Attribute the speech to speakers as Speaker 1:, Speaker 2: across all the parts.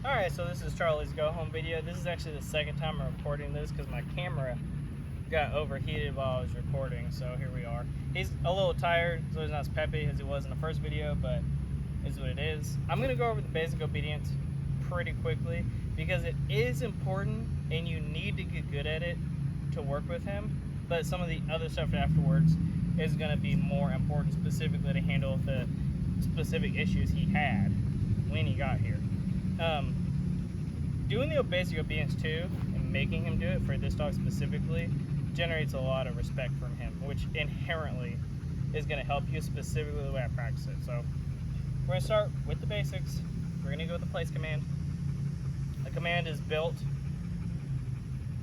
Speaker 1: Alright, so this is Charlie's go home video. This is actually the second time I'm recording this because my camera got overheated while I was recording, so here we are. He's a little tired, so he's not as peppy as he was in the first video, but is what it is. I'm going to go over the basic obedience pretty quickly because it is important and you need to get good at it to work with him, but some of the other stuff afterwards is going to be more important specifically to handle the specific issues he had when he got here. Doing the basic obedience too and making him do it for this dog specifically generates a lot of respect from him, which inherently is going to help you specifically the way I practice it. So we're going to start with the basics. We're going to go with the place command. The command is built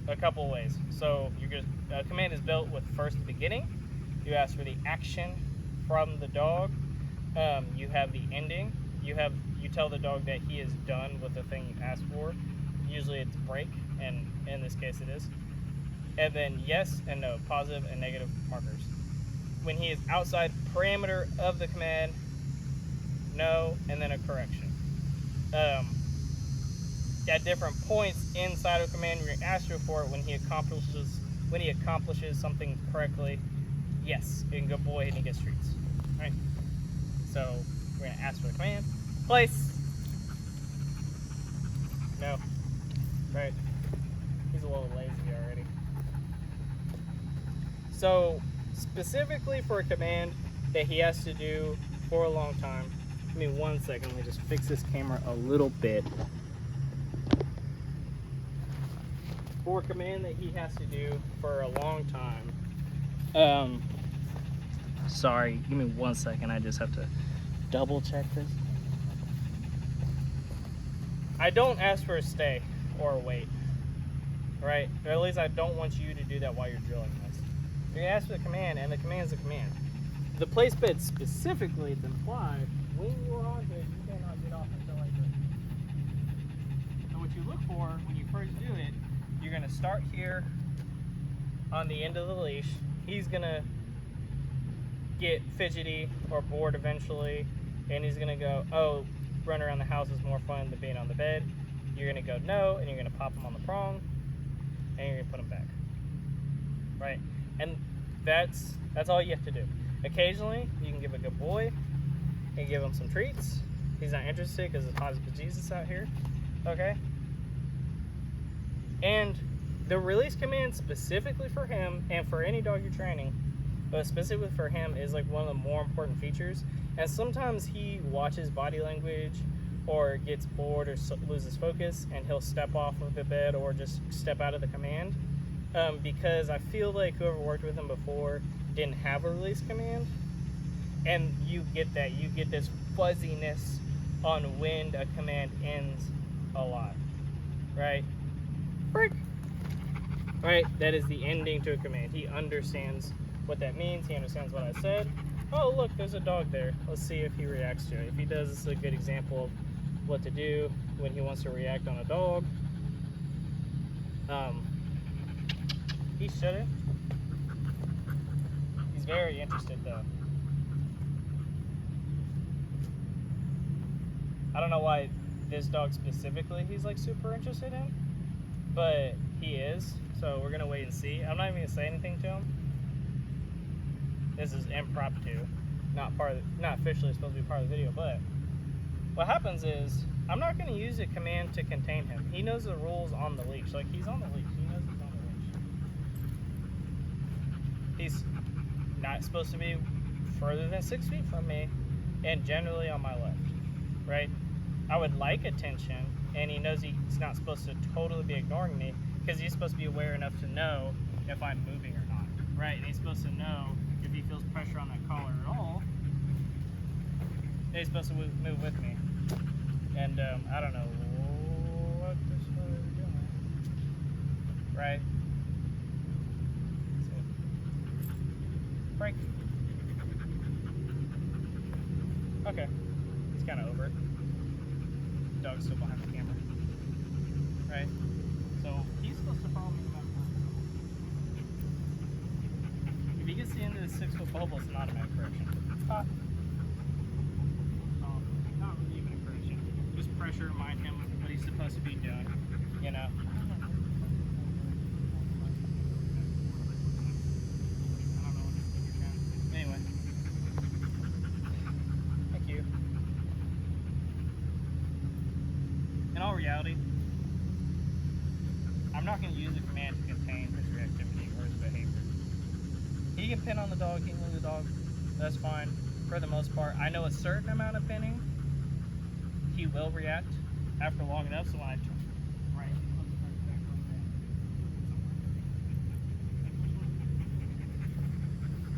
Speaker 1: a couple of ways. So a command is built with first the beginning. You ask for the action from the dog. You have the ending. You tell the dog that he is done with the thing you asked for. Usually it's break, and in this case it is. And then yes and no, positive and negative markers. When he is outside parameter of the command, no, and then a correction. At different points inside of command, we're asking for it when he accomplishes something correctly. Yes, and good boy, and he gets treats. All right. So we're gonna ask for the command. Place. No. Right. He's a little lazy already. So specifically for a command that he has to do for a long time. Give me 1 second. Let me just fix this camera a little bit. For a command that he has to do for a long time. Sorry. Give me 1 second. I just have to double check this. I don't ask for a stay or a wait, right? Or at least I don't want you to do that while you're drilling this. You're gonna ask for the command, and the command is a command. The place bed specifically, it's implied when you're on here, you cannot get off until like this. So what you look for when you first do it, you're gonna start here on the end of the leash. He's gonna get fidgety or bored eventually, and he's gonna go, oh, run around the house is more fun than being on the bed. You're gonna go no, and you're gonna pop him on the prong, and you're gonna put him back. Right? And that's all you have to do. Occasionally, you can give a good boy and give him some treats. He's not interested because it's hot as bejesus out here. Okay? And the release command specifically for him and for any dog you're training, but specifically for him, is like one of the more important features. And sometimes he watches body language or gets bored or loses focus, and he'll step off of the bed or just step out of the command. Because I feel like whoever worked with him before didn't have a release command. And you get that. You get this fuzziness on when a command ends a lot. Right? Break. Right? That is the ending to a command. He understands what that means. He understands what I said. Oh, look, there's a dog there. Let's see if he reacts to it. If he does, this is a good example of what to do when he wants to react on a dog. He shouldn't. He's very interested, though. I don't know why this dog specifically he's like super interested in, but he is. So we're gonna wait and see. I'm not even gonna say anything to him. This is impromptu, not officially supposed to be part of the video, but what happens is I'm not going to use a command to contain him. He knows the rules on the leash. Like, he's on the leash. He knows he's on the leash. He's not supposed to be further than 6 feet from me and generally on my left, right? I would like attention, and he knows he's not supposed to totally be ignoring me because he's supposed to be aware enough to know if I'm moving or not, right? And he's supposed to know if he feels pressure on that collar at all, he's supposed to move with me. And I don't know what this is doing. Right? So, break. Okay. He's kind of over it. The dog's still behind the camera. Right? So he's supposed to follow me about that. If he gets to the end of the 6 foot bubble, it's an automatic correction. Not really even a correction. Just pressure, remind him what he's he's supposed to be doing, you know? Anyway. Thank you. In all reality, I'm not going to use a command to contain his reactivity or his behavior. He can pin on the dog, he can leave the dog, that's fine for the most part. I know a certain amount of pinning, he will react after long enough, so when I turn right,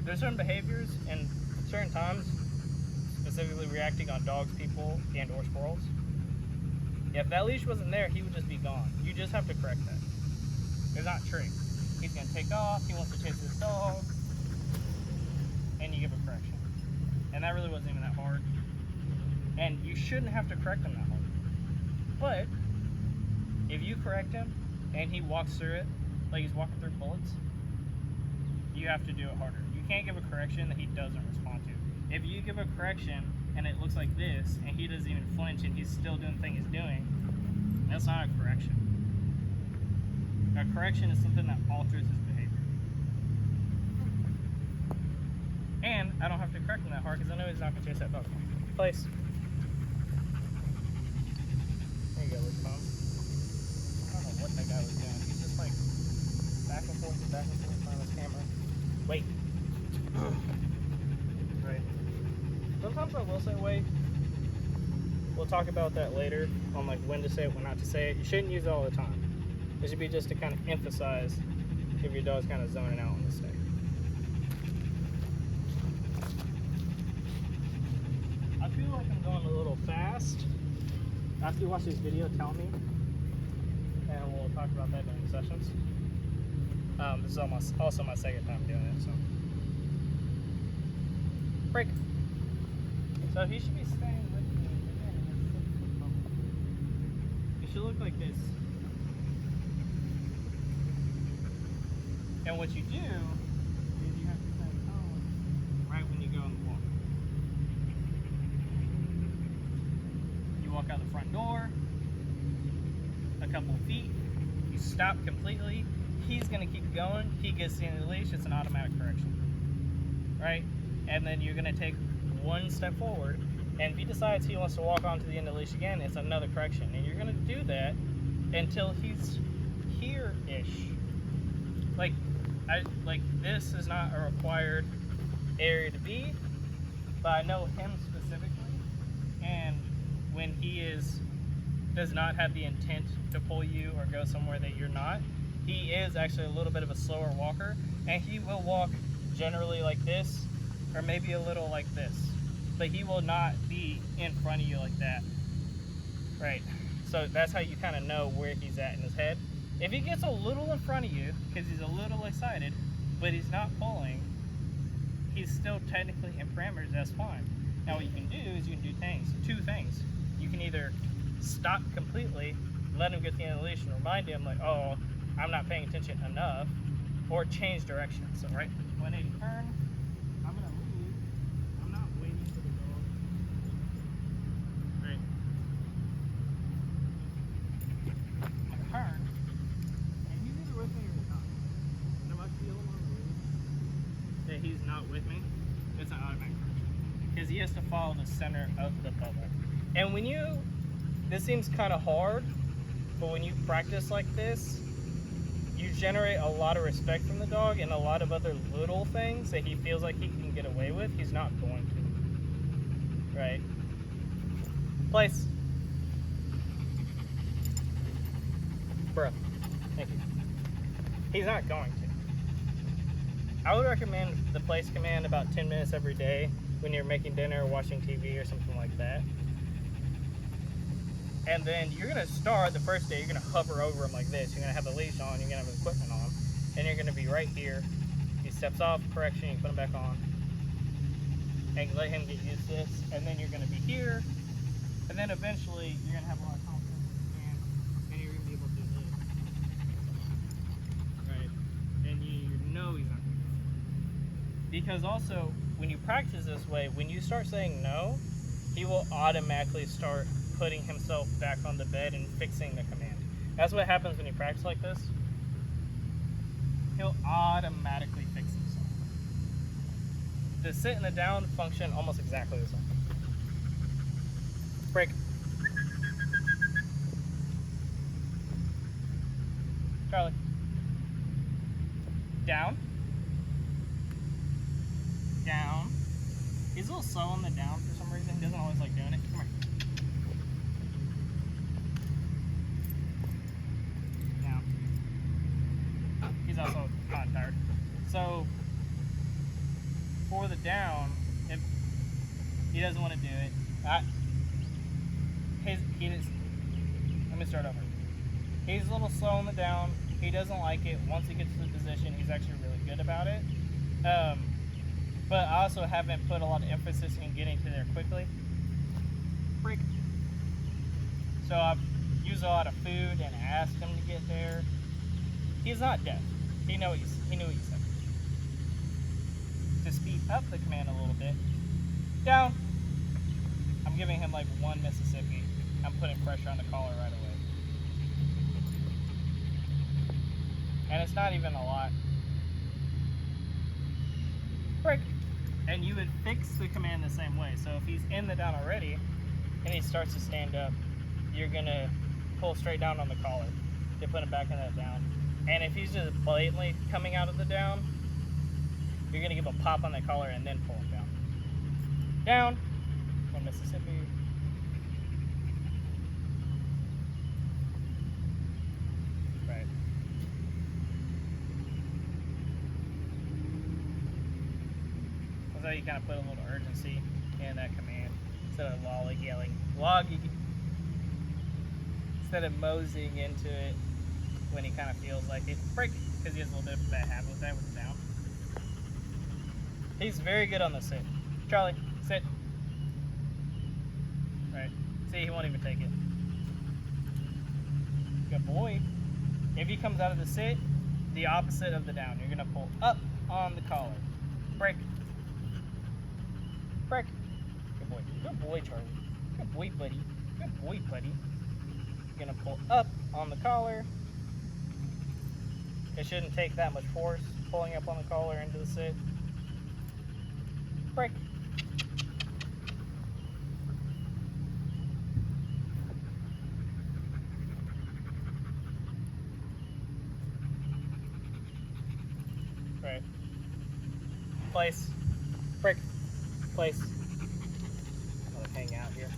Speaker 1: there's certain behaviors and certain times, specifically reacting on dogs, people, and or squirrels. If that leash wasn't there, he would just be gone. You just have to correct that. It's not true. He's gonna take off, he wants to chase his dog, and you give a correction. And that really wasn't even that hard. And you shouldn't have to correct him that hard. But if you correct him and he walks through it like he's walking through bullets, you have to do it harder. You can't give a correction that he doesn't respond to. If you give a correction and it looks like this and he doesn't even flinch and he's still doing the thing he's doing, that's not a correction. A correction is something that alters his behavior. And I don't have to correct him that hard because I know he's not going to chase that dog. Place. There you go, Luke Mom. I don't know what that guy was doing. He's just like back and forth on his camera. Wait. Right. Sometimes I will say wait. We'll talk about that later on like when to say it, when not to say it. You shouldn't use it all the time. It should be just to kind of emphasize if your dog's kind of zoning out on the stay. I feel like I'm going a little fast. After you watch this video, tell me, and we'll talk about that during the sessions. This is also my second time doing it, so. Break. So he should be staying with me. It should look like this. And what you do is you have to set a tone right when you go in the walk. You walk out the front door, a couple feet, you stop completely, he's gonna keep going, he gets the end of the leash, it's an automatic correction, right? And then you're gonna take one step forward, and if he decides he wants to walk onto the end of the leash again, it's another correction. And you're gonna do that until he's here-ish. Like this is not a required area to be, but I know him specifically, and when he does not have the intent to pull you or go somewhere that you're not, he is actually a little bit of a slower walker, and he will walk generally like this, or maybe a little like this, but he will not be in front of you like that, right? So that's how you kind of know where he's at in his head. If he gets a little in front of you, because he's a little excited, but he's not pulling, he's still technically in parameters, that's fine. Now what you can do is you can do two things. You can either stop completely, let him get the end of the leash and remind him like, oh, I'm not paying attention enough, or change direction. So right, 180 turn, I'm gonna leave, I'm not waiting for the dog. Right. I turn, and he's either with me or he's not. And if I feel him that he's not with me, it's an automatic correction. Because he has to follow the center of the bubble. And when this seems kind of hard, but when you practice like this, you generate a lot of respect from the dog, and a lot of other little things that he feels like he can get away with, he's not going to. Right? Place. Bruh. Thank you. He's not going to. I would recommend the place command about 10 minutes every day when you're making dinner or watching TV or something like that. And then you're gonna start the first day, you're gonna hover over him like this. You're gonna have the leash on, you're gonna have equipment on, and you're gonna be right here. He steps off, correction, you put him back on. And let him get used to this. And then you're gonna be here. And then eventually you're gonna have a lot of confidence and you're gonna be able to do this. Right? And you know he's not gonna do it. Because also, when you practice this way, when you start saying no, he will automatically start putting himself back on the bed and fixing the command. That's what happens when you practice like this. He'll automatically fix himself. The sit and the down function almost exactly the same. Break. Charlie. Down. Down. He's a little slow on the down for some reason. He doesn't always like doing it. Come here. Down. He's also hot and tired. So, for the down, if he doesn't want to do it, let me start over. He's a little slow on the down. He doesn't like it. Once he gets to the position, he's actually really good about it. But I also haven't put a lot of emphasis in getting to there quickly. Break. So I've used a lot of food and asked him to get there. He's not deaf. He knew what he said. To speed up the command a little bit. Down. I'm giving him like 1 Mississippi. I'm putting pressure on the collar right away. And it's not even a lot. Break. And you would fix the command the same way. So if he's in the down already and he starts to stand up, you're gonna pull straight down on the collar to put him back in that down. And if he's just blatantly coming out of the down, you're gonna give a pop on the collar and then pull him down. Down. 1 Mississippi. Right. So you kind of put a little urgency in that command instead of lollygagging, instead of moseying into it when he kind of feels like it. Break, because he has a little bit of a bad habit with that with the down. He's very good on the sit. Charlie, sit. Right. See, he won't even take it. Good boy. If he comes out of the sit, the opposite of the down. You're going to pull up on the collar. Break. Break. Good boy. Good boy, Charlie. Good boy, buddy. Good boy, buddy. You're going to pull up on the collar. It shouldn't take that much force pulling up on the collar into the sit. Break. Right. Place. Break. Place. Let it hang out here.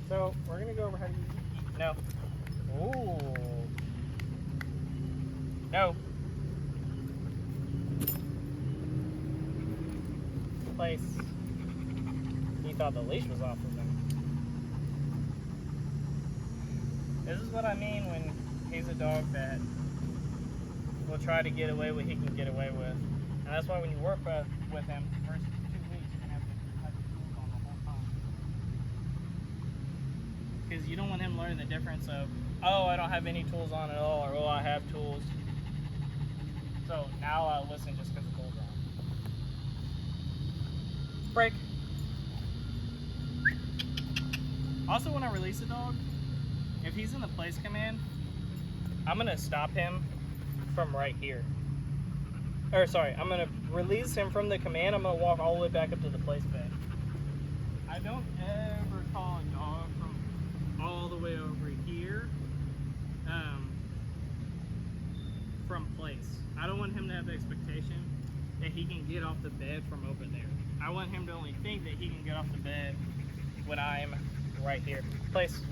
Speaker 1: So we're gonna go over how to use. No. Ooh. No. Place. He thought the leash was off of him. This is what I mean when he's a dog that will try to get away what he can get away with. And that's why when you work with him the first 2 weeks, you're going to have the tools on the whole time. Because you don't want him learning the difference of, oh, I don't have any tools on at all, or oh, I have tools. So now I'll listen just because the tools are on. Break. Also, when I release a dog, if he's in the place command, I'm going to stop him from right here. Or sorry, I'm going to release him from the command. I'm going to walk all the way back up to the place bed. I don't ever call a dog from all the way over here from place. I don't want him to have the expectation that he can get off the bed from over there. I want him to only think that he can get off the bed when I'm right here. Place.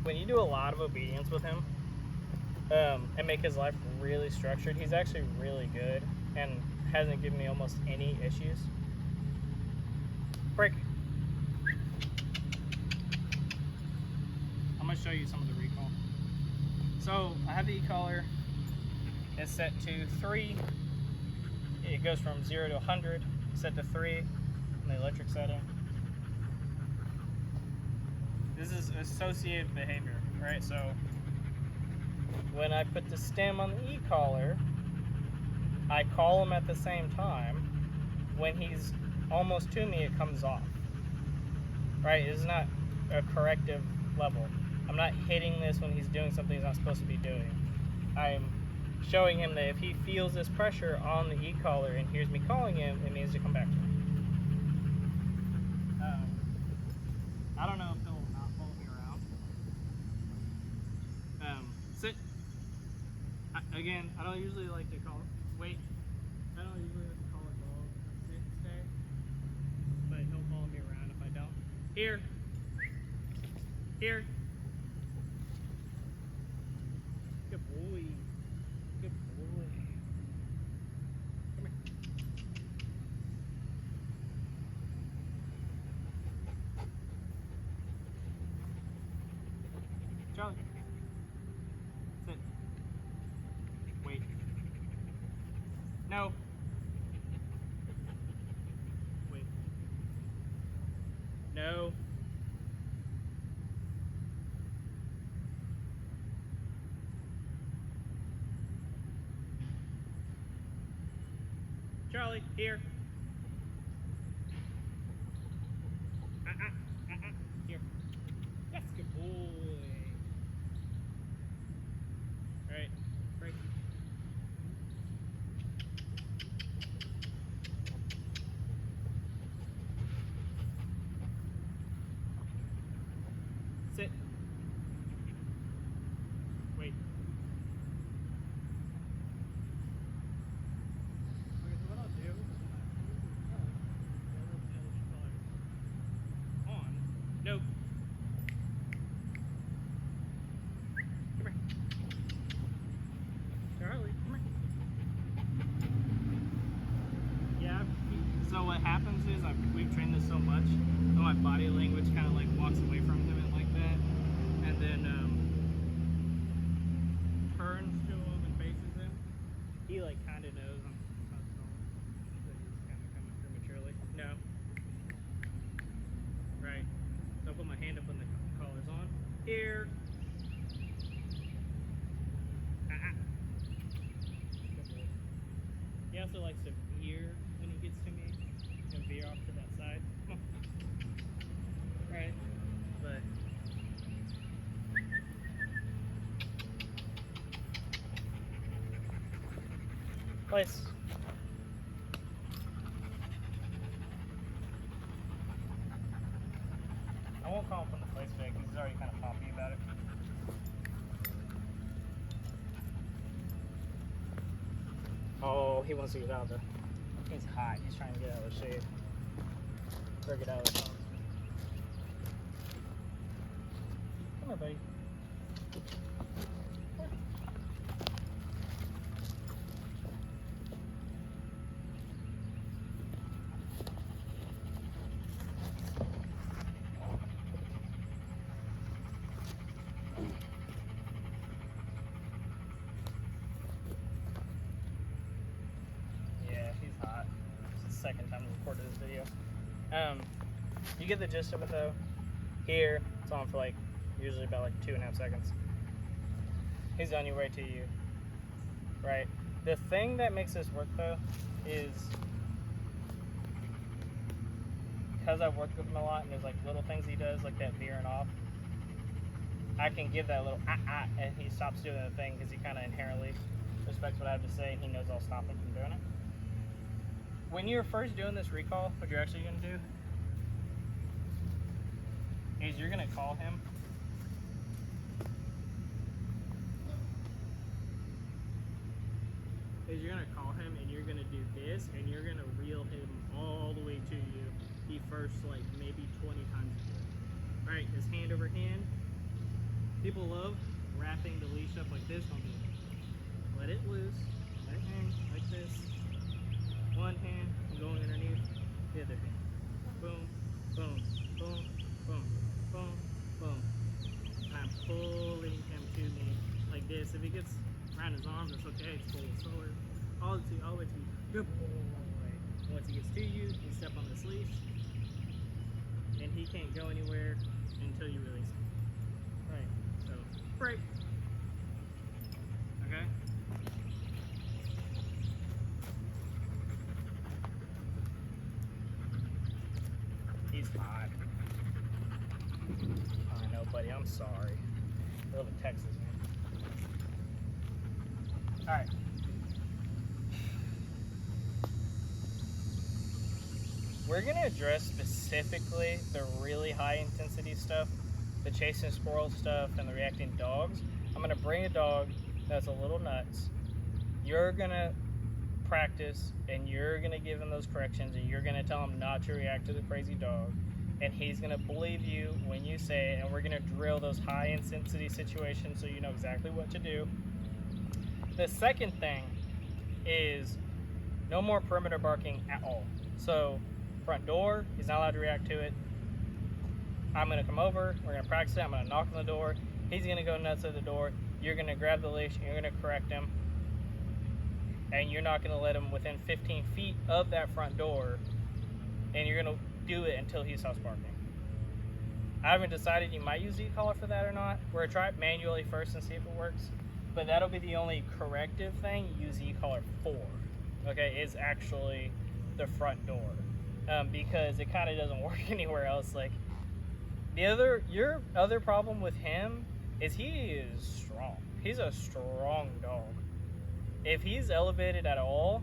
Speaker 1: When you do a lot of obedience with him and make his life really structured, he's actually really good and hasn't given me almost any issues. Break. I'm going to show you some of the recall. So I have the e-collar. It's set to 3. It goes from 0 to 100. Set to 3 in the electric setting. This is associative behavior, right? So when I put the stem on the e-collar, I call him at the same time. When he's almost to me, it comes off. Right? It's not a corrective level. I'm not hitting this when he's doing something he's not supposed to be doing. I'm showing him that if he feels this pressure on the e-collar and hears me calling him, it means to come back to me. I don't know if he'll not follow me around. Sit. Again, I don't usually like to call. Wait. I don't usually like to call a dog. Sit, stay. But he'll follow me around if I don't. Here. Here. Good boy. Good boy. Come here. Charlie. Sit. Wait. No. Wait. No. Charlie, here. Here. Yes, good boy. Alright, break. Sit. Wait. Okay, so what I'll do on. No. Come here. Charlie, come here. Yeah, so what happens is we've trained this so much that my body language kind of like walks away from him and like that, and then turns to him and faces him. He like kind of knows I'm coming, so he's kind of coming prematurely. No. Right. So I'll put my hand up when the collar's on. Here. He also likes to veer when he gets to me. He'll veer off to that side. Come on. Right. But place. I won't call him from the place today because he's already kind of poppy about it. Oh, he wants to get out of the. He's hot. He's trying to get out of the shade. Or get out of the sun. Come here, buddy. Second time I recorded this video. You get the gist of it though. Here, it's on for like usually about like 2.5 seconds. He's on your way to you. Right? The thing that makes this work though is because I've worked with him a lot and there's like little things he does like that veering off. I can give that little and he stops doing the thing because he kind of inherently respects what I have to say and he knows I'll stop him from doing it. When you're first doing this recall, what you're actually going to do is you're going to call him. And you're going to do this, and you're going to reel him all the way to you. The first, like, maybe 20 times a day. Alright, his hand over hand. People love wrapping the leash up like this. Don't do it. Let it loose. Let it hang like this. One hand going underneath the other hand. Boom, boom, boom, boom, boom, boom. I'm pulling him to me like this. If he gets around his arms, it's okay. It's pulled forward. All the way to you. Good boy. Once he gets to you, you step on this leash. And he can't go anywhere until you release him. Right. So break. Okay. He's hot. I know, buddy. I'm sorry. I live in Texas, man. All right. We're gonna address specifically the really high intensity stuff, the chasing squirrel stuff, and the reacting dogs. I'm gonna bring a dog that's a little nuts. You're gonna practice, and you're gonna give him those corrections, and you're gonna tell him not to react to the crazy dog, and he's gonna believe you when you say it, and we're gonna drill those high intensity situations so you know exactly what to do. The second thing is no more perimeter barking at all. So front door, he's not allowed to react to it. I'm gonna come over, we're gonna practice it, I'm gonna knock on the door, he's gonna go nuts at the door, you're gonna grab the leash, you're gonna correct him, and you're not gonna let him within 15 feet of that front door, and you're gonna do it until he stops barking. I haven't decided you might use e-collar for that or not. We're gonna try it manually first and see if it works, but that'll be the only corrective thing you use e-collar for, okay, is actually the front door. Because it kind of doesn't work anywhere else. Like your other problem with him is he is strong. He's a strong dog. If he's elevated at all,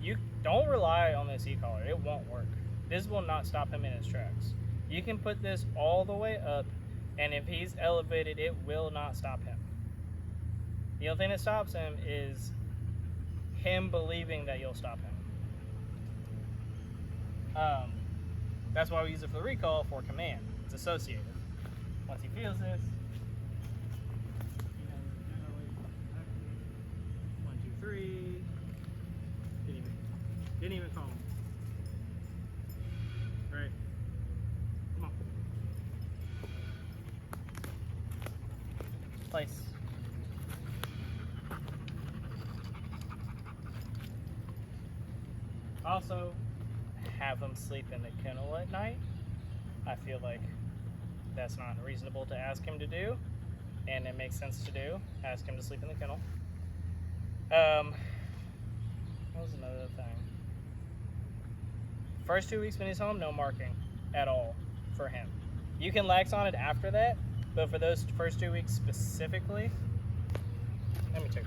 Speaker 1: you don't rely on this e-collar. It won't work. This will not stop him in his tracks. You can put this all the way up, and if he's elevated, it will not stop him. The only thing that stops him is him believing that you'll stop him. That's why we use it for the recall for command. It's associative. Once he feels this, you know, generally 1, 2, 3. Didn't even call him. Right. Come on. Place. Also, have him sleep in the kennel at night. I feel like that's not reasonable to ask him to do, and it makes sense to do. Ask him to sleep in the kennel. What was another thing? First 2 weeks when he's home, no marking at all for him. You can lax on it after that, but for those first 2 weeks specifically, let me check.